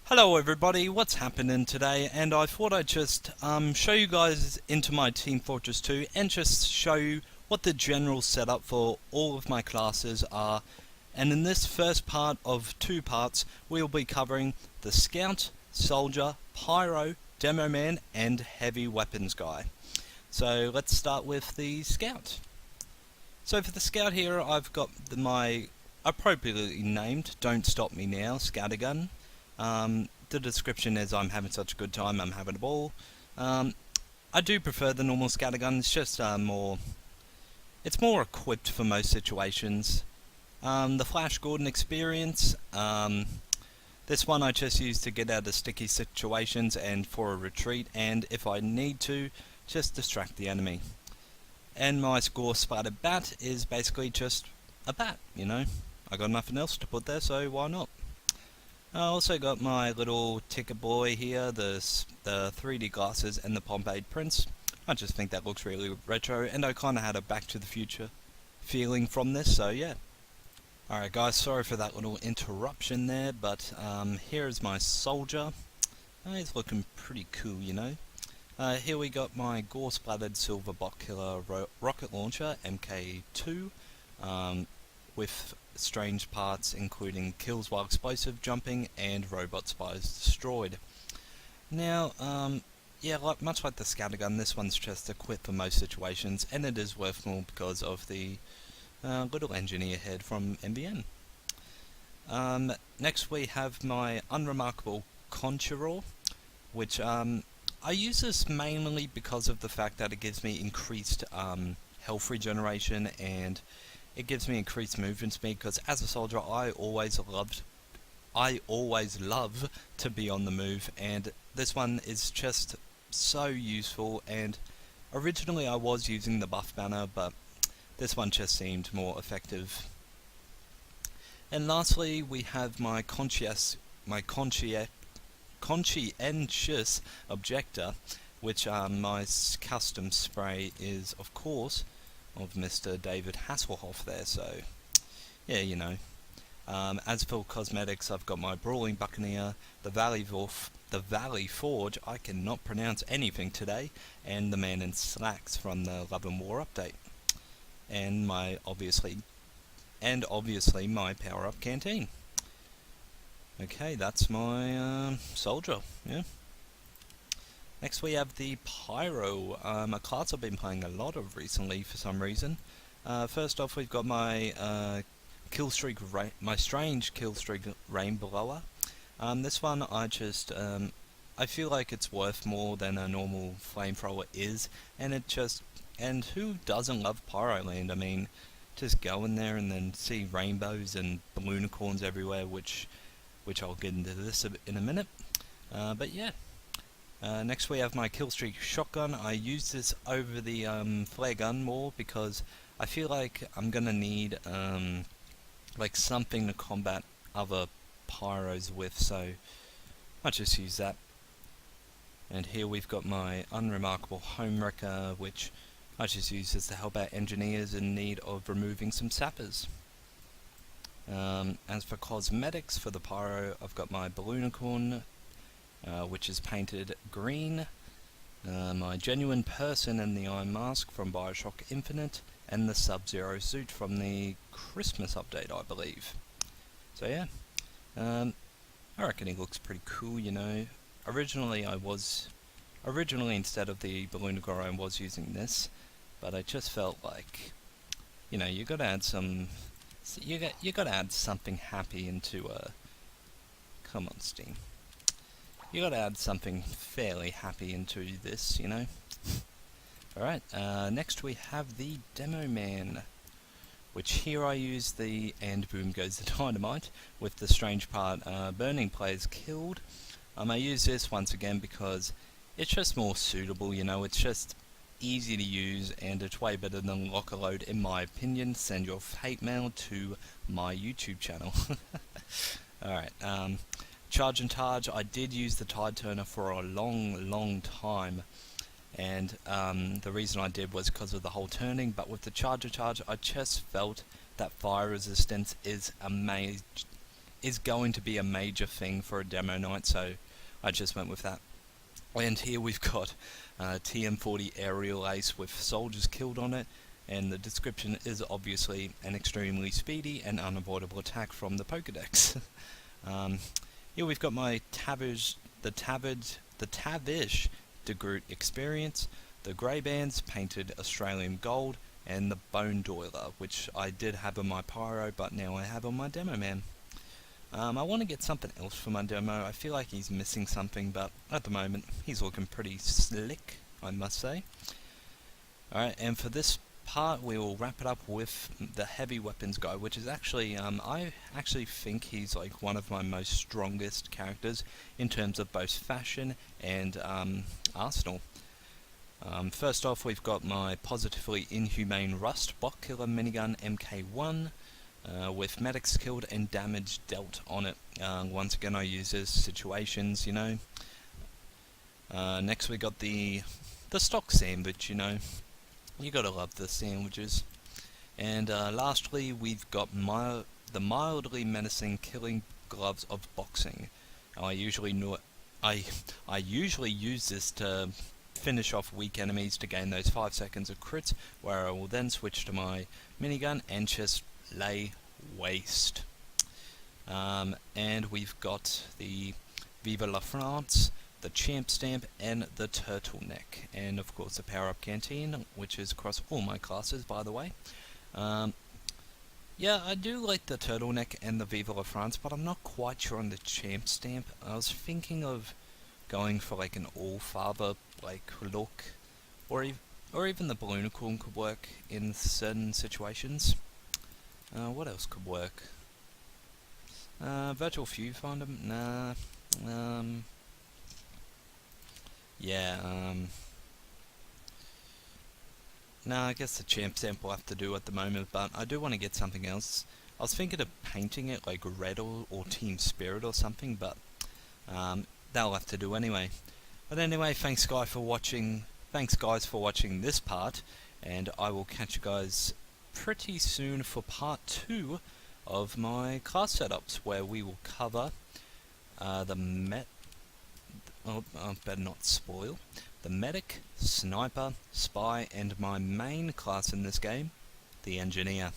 Hello everybody, what's happening today? And I thought I'd just show you guys into my Team Fortress 2 and just show you what the general setup for all of my classes are. And in this first part of two parts, we'll be covering the Scout, Soldier, Pyro, Demoman and Heavy Weapons guy. So let's start with the Scout. So for the Scout here, I've got my appropriately named Don't Stop Me Now Scouter gun. The description is I'm having such a good time, I'm having a ball. I do prefer the normal scatter gun, it's just it's more equipped for most situations. The Flash Gordon experience, this one I just use to get out of sticky situations and for a retreat, and if I need to, just distract the enemy. And my Score Splattered Bat is basically just a bat, you know. I got nothing else to put there, so why not? I also got my little ticket boy here, the 3D glasses and the Pompeii prints. I just think that looks really retro, and I kind of had a Back to the Future feeling from this, so yeah. Alright guys, sorry for that little interruption there, but here is my soldier. He's looking pretty cool, you know. Here we got my gore-splattered silver bot killer rocket launcher, MK2, with strange parts including kills while explosive jumping and robot spies destroyed. Now, yeah, much like the scatter gun, this one's just equipped for most situations, and it is worth more because of the little engineer head from MBN. Next we have my unremarkable Conjurer, which I use this mainly because of the fact that it gives me increased health regeneration, and it gives me increased movement speed, because as a soldier I always love to be on the move, and this one is just so useful. And originally I was using the buff banner, but this one just seemed more effective. And lastly we have my conscientious objector, which my custom spray is of course of Mr. David Hasselhoff there, so yeah, you know. As for cosmetics, I've got my Brawling Buccaneer, the Valley Forge, I cannot pronounce anything today, and the Man in Slacks from the Love and War update. And obviously my power-up canteen. Okay, that's my soldier, yeah. Next we have the Pyro, a class I've been playing a lot of recently for some reason. First off we've got my strange killstreak rain blower. This one I feel like it's worth more than a normal flamethrower is, and who doesn't love Pyroland? I mean, just go in there and then see rainbows and balloonicorns everywhere, which I'll get into this in a minute. But yeah. Next we have my Killstreak shotgun. I use this over the flare gun more because I feel like I'm gonna need like something to combat other pyros with, so I just use that. And here we've got my unremarkable home wrecker, which I just use this to help out engineers in need of removing some sappers. As for cosmetics for the pyro, I've got my balloonicorn, which is painted green, my genuine person in the Iron Mask from Bioshock Infinite, and the Sub-Zero suit from the Christmas update, I believe. So yeah, I reckon he looks pretty cool, you know. Originally instead of the balloonicorn I was using this, but I just felt like, you know, you gotta add something happy into come on Steam. You gotta add something fairly happy into this, you know. Alright, next we have the Demoman, which here I use the and boom goes the dynamite with the strange part, burning players killed. I use this once again because it's just more suitable, you know. It's just easy to use, and it's way better than locker load in my opinion. Send your hate mail to my YouTube channel. Alright, Charge and Targe, I did use the Tide Turner for a long time, and the reason I did was because of the whole turning, but with the Charge and Charge I just felt that fire resistance is is going to be a major thing for a demo night, so I just went with that. And here we've got TM40 aerial ace with soldiers killed on it, and the description is obviously an extremely speedy and unavoidable attack from the Pokedex. Here we've got my Tavish de Groot experience, the grey bands painted Australian gold, and the Bone Doiler, which I did have on my Pyro, but now I have on my Demoman. I want to get something else for my demo. I feel like he's missing something, but at the moment he's looking pretty slick, I must say. Alright, and for this part we will wrap it up with the heavy weapons guy, which is actually, I actually think he's like one of my most strongest characters in terms of both fashion and arsenal. First off, we've got my positively inhumane Rust Block Killer minigun MK1 with medics killed and damage dealt on it. Once again, I use this situations, you know. Next we got the stock sandwich, you know. You gotta love the sandwiches. And lastly, we've got the mildly menacing killing gloves of boxing. I usually use this to finish off weak enemies to gain those 5 seconds of crits, where I will then switch to my minigun and just lay waste. And we've got the Viva la France, the Champ Stamp, and the Turtleneck, and of course the Power Up Canteen, which is across all my classes, by the way. Yeah, I do like the Turtleneck and the Viva la France, but I'm not quite sure on the Champ Stamp. I was thinking of going for like an All-Father like look, or even the Balloonicron could work in certain situations. What else could work? Virtual Viewfinder? Nah. Yeah, nah, I guess the Champ Stamp will have to do at the moment, but I do want to get something else. I was thinking of painting it like red or Team Spirit or something, but that'll have to do anyway. But anyway, thanks guys for watching this part, and I will catch you guys pretty soon for part 2 of my class setups, where we will cover I better not spoil. The Medic, Sniper, Spy, and my main class in this game, the Engineer.